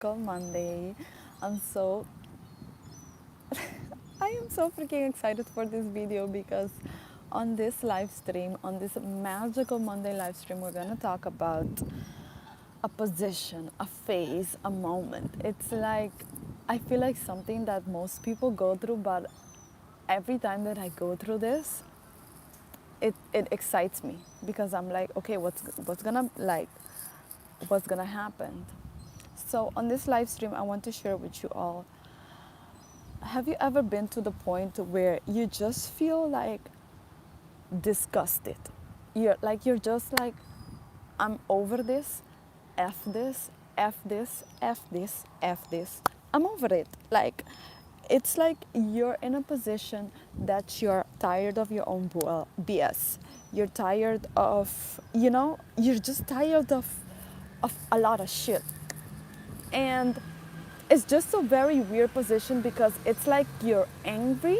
Monday. I'm so I am so freaking excited for this video because on this live stream, on this magical Monday live stream, we're gonna talk about a position, a phase, a moment. It's like I feel like something that most people go through, but every time that I go through this, it excites me because I'm like, okay, what's gonna happen? So on this live stream, I want to share with you all. Have you ever been to the point where you just feel like disgusted? You're just like, I'm over this, F this, F this, F this, F this. I'm over it. Like it's like you're in a position that you're tired of your own BS. You're tired of, you're just tired of a lot of shit. And it's just a very weird position because it's like you're angry,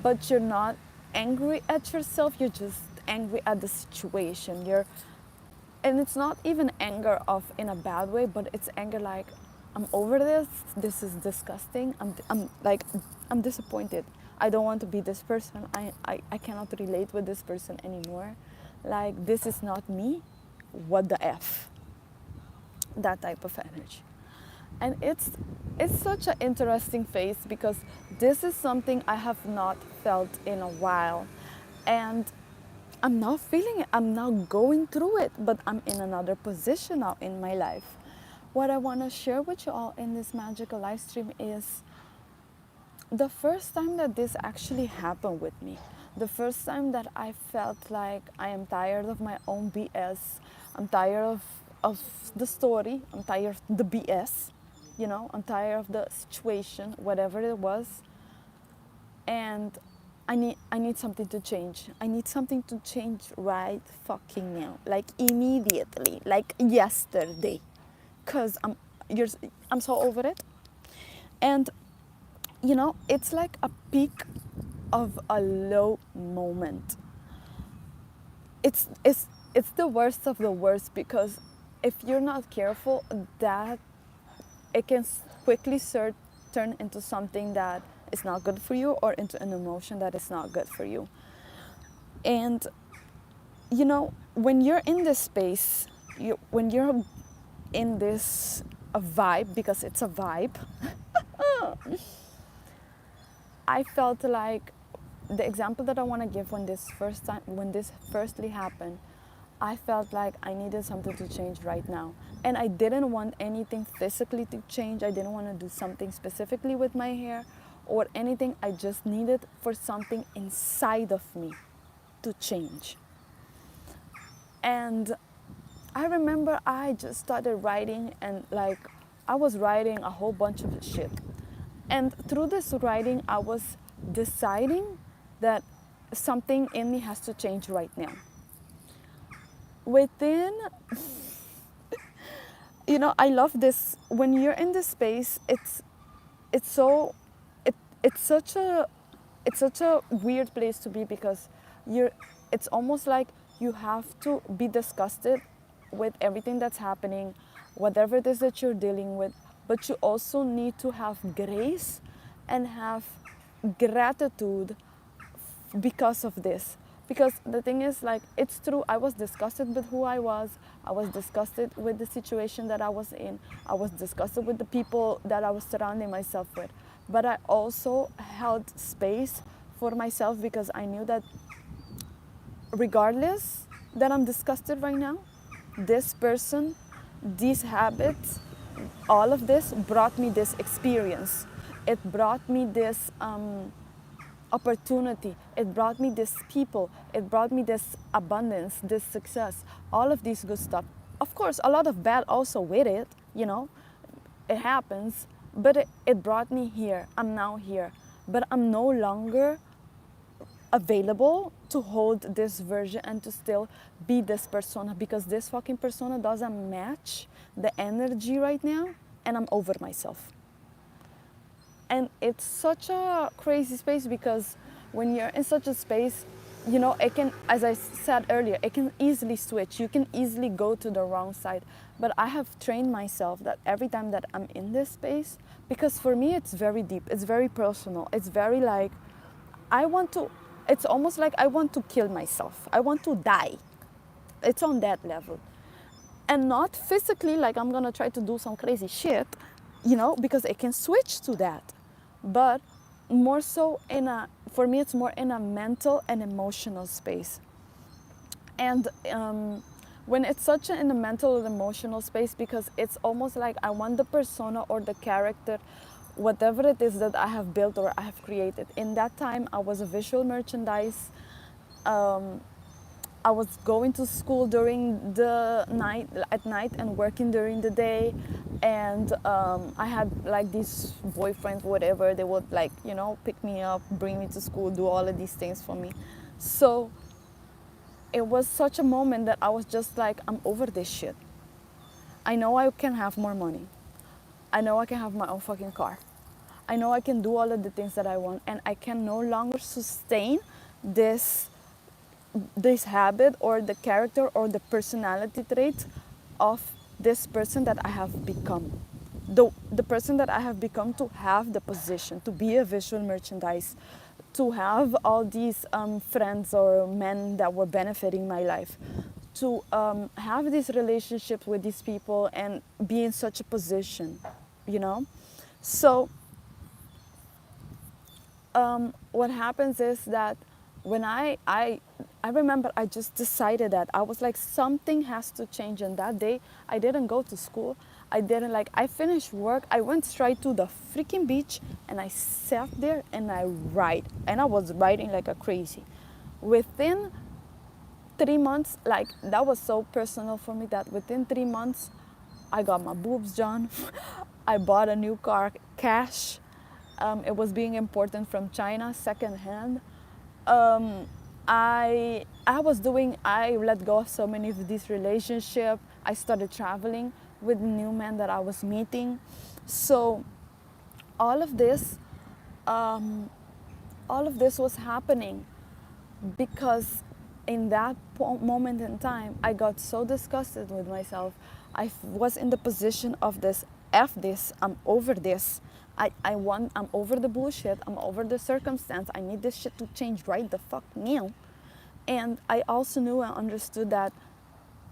but you're not angry at yourself, you're just angry at the situation. And it's not even anger of in a bad way, but it's anger like, I'm over this is disgusting, I'm disappointed. I don't want to be this person. I cannot relate with this person anymore. Like, this is not me. What the F? That type of energy. And it's such an interesting phase because this is something I have not felt in a while. And I'm now feeling it. I'm now going through it, but I'm in another position now in my life. What I want to share with you all in this magical live stream is the first time that this actually happened with me. The first time that I felt like I am tired of my own BS. I'm tired of the story. I'm tired of the BS. I'm tired of the situation, whatever it was. And I need something to change. I need something to change right fucking now. Like immediately, like yesterday. Cause I'm so over it. And it's like a peak of a low moment. It's the worst of the worst because if you're not careful, that it can quickly turn into something that is not good for you or into an emotion that is not good for you. And when you're in this space, when you're in this vibe, because it's a vibe, I felt like the example that I want to give when this firstly happened, I felt like I needed something to change right now. And I didn't want anything physically to change. I didn't want to do something specifically with my hair or anything. I just needed for something inside of me to change. And I remember I just started writing, and like I was writing a whole bunch of shit. And through this writing, I was deciding that something in me has to change right now. Within, I love this. When you're in this space, it's such a weird place to be because it's almost like you have to be disgusted with everything that's happening, whatever it is that you're dealing with, but you also need to have grace and have gratitude because of this. Because the thing is, like, it's true, I was disgusted with who I was disgusted with the situation that I was in, I was disgusted with the people that I was surrounding myself with. But I also held space for myself because I knew that regardless that I'm disgusted right now, this person, these habits, all of this brought me this experience. It brought me this opportunity. It brought me this people. It brought me this abundance, this success, all of these good stuff. Of course, a lot of bad also with it, it happens, but it brought me here. I'm now here, but I'm no longer available to hold this version and to still be this persona because this fucking persona doesn't match the energy right now, and I'm over myself. And it's such a crazy space because when you're in such a space, it can, as I said earlier, it can easily switch. You can easily go to the wrong side. But I have trained myself that every time that I'm in this space, because for me it's very deep, it's very personal, it's very like, I want to, it's almost like I want to kill myself. I want to die. It's on that level. And not physically, like I'm gonna try to do some crazy shit, you know, because it can switch to that. But more so for me, it's more in a mental and emotional space. And when it's such in a mental and emotional space, because it's almost like I want the persona or the character, whatever it is that I have built or I have created. In that time, I was a visual merchandise. I was going to school during the night, at night, and working during the day. And I had like these boyfriends, whatever. They would like, you know, pick me up, bring me to school, do all of these things for me. So it was such a moment that I was just like, I'm over this shit. I know I can have more money. I know I can have my own fucking car. I know I can do all of the things that I want, and I can no longer sustain this habit or the character or the personality trait of this person that I have become. The person that I have become to have the position, to be a visual merchandise, to have all these friends or men that were benefiting my life, to have these relationships with these people and be in such a position, you know? So what happens is that when I remember I just decided that I was like, something has to change. And that day I didn't go to school. I finished work. I went straight to the freaking beach and I sat there and I write. And I was writing like a crazy. Within 3 months, like that was so personal for me that within 3 months I got my boobs done. I bought a new car cash. It was being imported from China, secondhand. I let go of so many of these relationships. I started traveling with new men that I was meeting. So all of this was happening because in that moment in time, I got so disgusted with myself. I was in the position of this, F this, I'm over this. I'm over the bullshit. I'm over the circumstance. I need this shit to change right the fuck now. And I also knew and understood that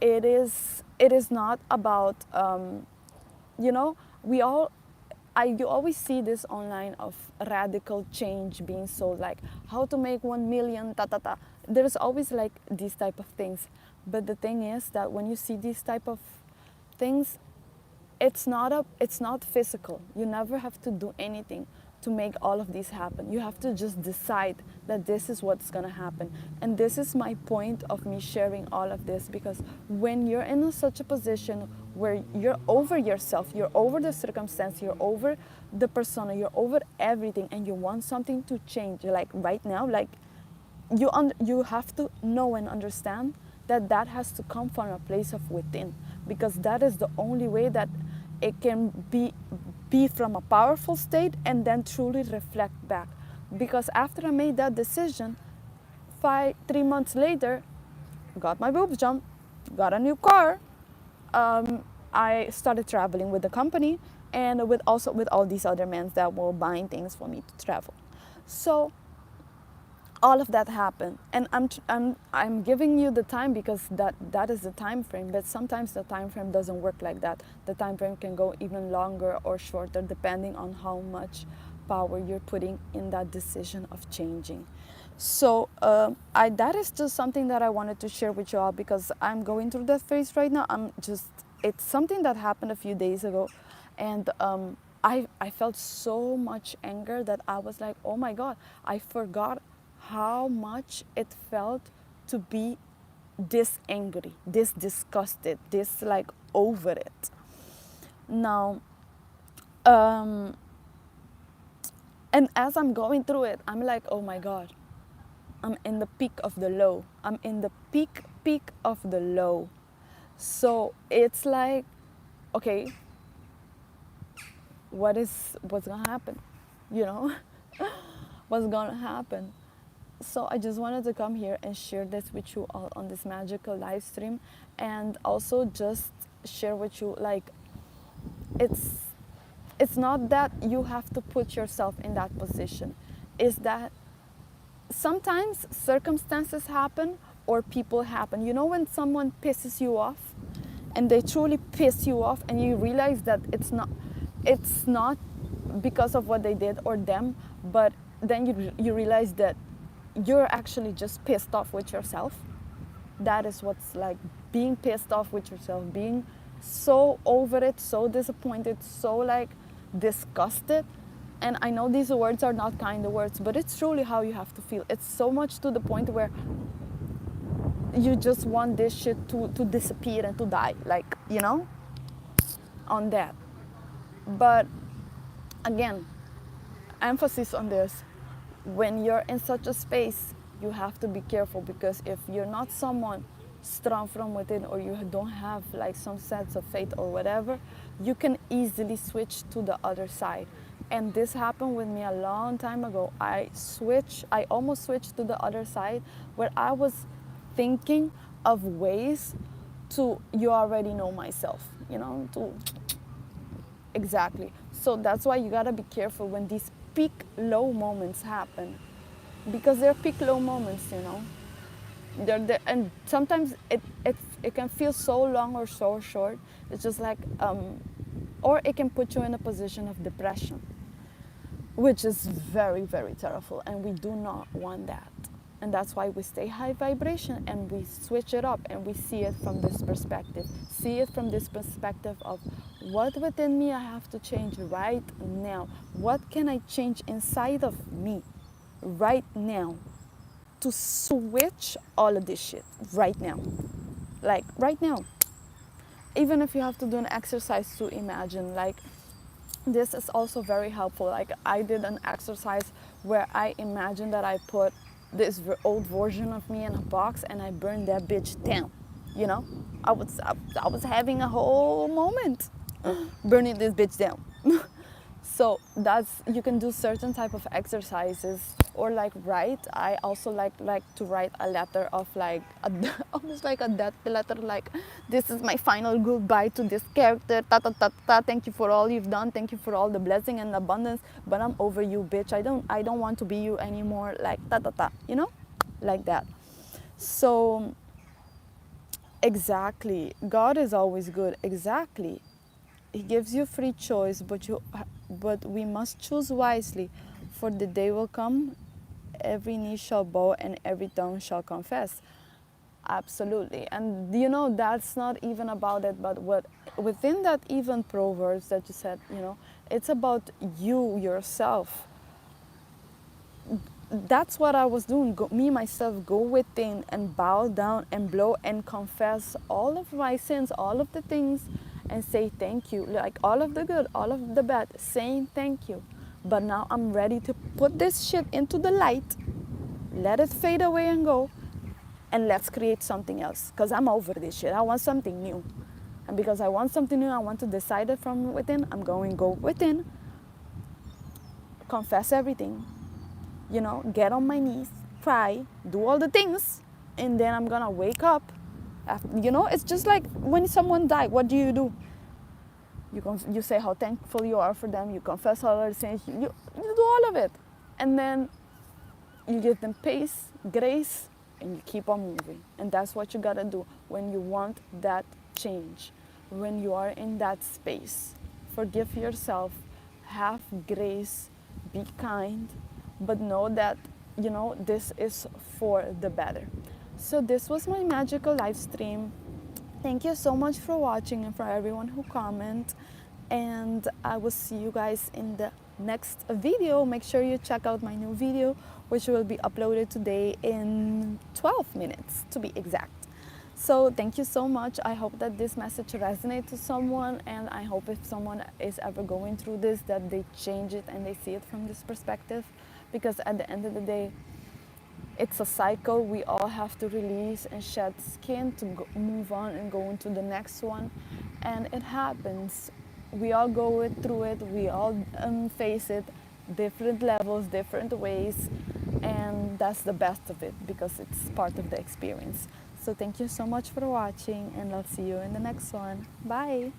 it is not about, you know, you always see this online of radical change being sold, like how to make 1 million, ta ta ta. There's always like these type of things. But the thing is that when you see these type of things, it's not physical. You never have to do anything to make all of these happen. You have to just decide that this is what's gonna happen. And this is my point of me sharing all of this, because when you're in such a position where you're over yourself, you're over the circumstance, you're over the persona, you're over everything, and you want something to change, like right now, like you have to know and understand that has to come from a place of within, because that is the only way that it can be from a powerful state and then truly reflect back. Because after I made that decision, 3 months later, got my boobs done, got a new car. I started traveling with the company and with all these other men that were buying things for me to travel. So all of that happened, and I'm giving you the time because that is the time frame. But sometimes the time frame doesn't work like that. The time frame can go even longer or shorter depending on how much power you're putting in that decision of changing. So that is just something that I wanted to share with you all, because I'm going through that phase right now. It's something that happened a few days ago, and I felt so much anger that I was like, oh my God, I forgot how much it felt to be this angry, this disgusted, this like over it. Now, and as I'm going through it, I'm like, oh my God, I'm in the peak of the low. I'm in the peak of the low. So it's like, okay, what's gonna happen? You know, what's gonna happen? So I just wanted to come here and share this with you all on this magical live stream, and also just share with you, like, it's not that you have to put yourself in that position. It's that sometimes circumstances happen or people happen. You know, when someone pisses you off and they truly piss you off, and you realize that it's not because of what they did or them, but then you realize that you're actually just pissed off with yourself. That is what's like, being pissed off with yourself, being so over it, so disappointed, so like disgusted. And I know these words are not kind words, but it's truly how you have to feel. It's so much to the point where you just want this shit to disappear and to die, like, you know, on that. But again, emphasis on this, when you're in such a space, you have to be careful, because if you're not someone strong from within, or you don't have like some sense of faith or whatever, you can easily switch to the other side. And this happened with me a long time ago. I almost switched to the other side, where I was thinking of ways to, you already know myself, you know, to exactly. So that's why you gotta be careful when these peak low moments happen, because they're peak low moments, you know. They're there, and sometimes it can feel so long or so short. It's just like, or it can put you in a position of depression, which is very, very terrible, and we do not want that. And that's why we stay high vibration and we switch it up, and we see it from this perspective. See it from this perspective of what within me I have to change right now. What can I change inside of me right now to switch all of this shit right now? Like right now. Even if you have to do an exercise to imagine, like, this is also very helpful. Like, I did an exercise where I imagined that I put this old version of me in a box and I burned that bitch down. You know, I was having a whole moment burning this bitch down. So you can do certain type of exercises, or like write. I also like to write a letter of like almost like a death letter, like, this is my final goodbye to this character, ta ta ta ta, thank you for all you've done, thank you for all the blessing and abundance, but I'm over you, bitch. I don't want to be you anymore, like ta ta ta, you know, like that. So exactly, God is always good. Exactly, He gives you free choice, but we must choose wisely, for the day will come, every knee shall bow and every tongue shall confess. Absolutely. And you know, that's not even about it, but what within that even Proverbs that you said, you know, it's about you yourself. That's what I was doing. Me myself, go within and bow down and blow and confess all of my sins, all of the things, and say thank you. Like, all of the good, all of the bad, saying thank you. But now I'm ready to put this shit into the light, let it fade away and go, and let's create something else. Because I'm over this shit. I want something new. And because I want something new, I want to decide it from within. I'm going to go within, confess everything, you know, get on my knees, cry, do all the things, and then I'm going to wake up. You know, it's just like when someone died, what do? You say how thankful you are for them, you confess all their sins, you do all of it. And then you give them peace, grace, and you keep on moving. And that's what you gotta do when you want that change, when you are in that space. Forgive yourself, have grace, be kind, but know that, you know, this is for the better. So this was my magical live stream. Thank you so much for watching and for everyone who comment. And I will see you guys in the next video. Make sure you check out my new video, which will be uploaded today in 12 minutes to be exact. So thank you so much. I hope that this message resonates to someone, and I hope if someone is ever going through this, that they change it and they see it from this perspective. Because at the end of the day, it's a cycle. We all have to release and shed skin to move on and go into the next one. And it happens. We all go through it. We all face it, different levels, different ways. And that's the best of it, because it's part of the experience. So thank you so much for watching, and I'll see you in the next one. Bye.